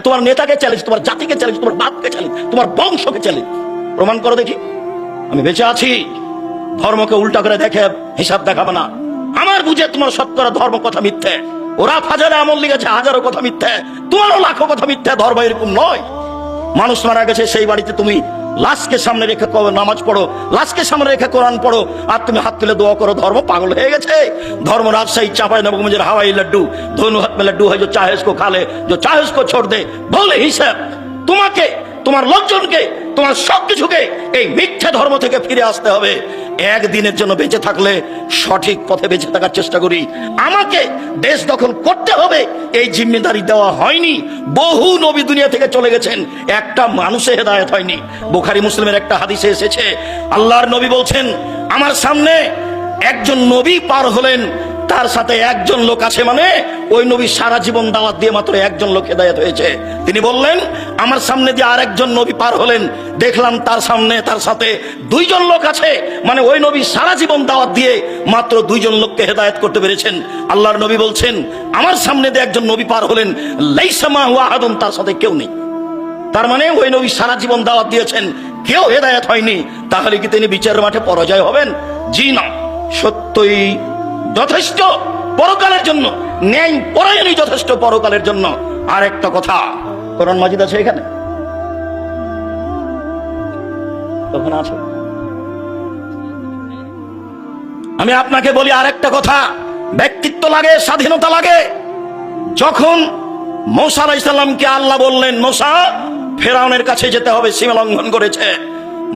তোমার নেতাকে চ্যালেঞ্জ, তোমার জাতিকে চ্যালেঞ্জ, তোমার বাপকে চ্যালেঞ্জ, তোমার বংশকে চ্যালেঞ্জ। প্রমাণ করো দেখি। আমি বেঁচে আছি, ধর্মকে উল্টা করে দেখে হিসাব দেখাবো না। আমার বুঝে তোমার শতকরা ধর্ম কথা মিথ্যে, ওরা ফাজারে আমল লিখেছে হাজারো কথা মিথ্যে, তোমারও লাখো কথা মিথ্যে। ধর্ম এরকম নয়। মানুষ মারা গেছে, সেই বাড়িতে তুমি লাশকে সামনে রেখে নামাজ পড়ো, লাশকে সামনে রেখে কোরআন পড়ো, আর তুমি হাত তুলে দোয়া করো। ধর্ম পাগল হয়ে গেছে। ধর্ম রাজশাহী চাপাই নবগঞ্জের হাওয়াই লাড্ডু, दोनों हाथ में लड्डू है, जो चाहे उसको खा ले, जो चाहे उसको छोड़ दे। বলে হিসাব তোমাকে, তোমার লোকজনকে, তোমার সবকিছুকে এই মিথ্যা ধর্ম থেকে ফিরে আসতে হবে। একদিনের জন্য বেঁচে থাকলে সঠিক পথে বেঁচে থাকার চেষ্টা করি। আমাকে দেশ দখল করতে হবে এই জিম্মেদারি দেওয়া হয়নি। বহু নবী দুনিয়া থেকে চলে গেছেন, একটা মানুষে হেদায়েত হয়নি। বুখারী মুসলিমের একটা হাদিসে এসেছে, আল্লাহর নবী বলছেন, আমার সামনে একজন নবী পার হলেন, তার সাথে একজন লোক আছে, মানে ওই নবী সারা জীবন দাওয়াত দিয়ে মাত্র একজন লোক হেদায়েত হয়েছে। তিনি বললেন, আমার সামনে দিয়ে আরেকজন নবী পার হলেন, দেখলাম তার সামনে তার সাথে দুইজন লোক আছে, মানে ওই নবী সারা জীবন দাওয়াত দিয়ে মাত্র দুইজন লোককে হেদায়েত করতে পেরেছেন। আল্লাহর নবী বলছেন, আমার সামনে দিয়ে একজন নবী পার হলেন, লাইসা মাহু আহাদুন, তার সাথে কেউ নেই। তার মানে ওই নবী সারা জীবন দাওয়াত দিয়েছেন, কেউ হেদায়েত হয়নি। তাহলে কি তিনি বিচারের মাঠে পরাজয় হবেন? জি না। সত্যই যথেষ্ট পরকালের জন্য, ন্যায় পরায়ণই যথেষ্ট পরকালের জন্য। আর একটা কথা, কোরআন মাজিদ আছে এখানে, তখন আছে। আমি আপনাকে বলি আর একটা কথা, ব্যক্তিত্ব লাগে, স্বাধীনতা লাগে। যখন মূসা আলাইহিস সালামকে আল্লাহ বললেন, মূসা ফেরাউনের কাছে যেতে হবে, সীমা লঙ্ঘন করেছে,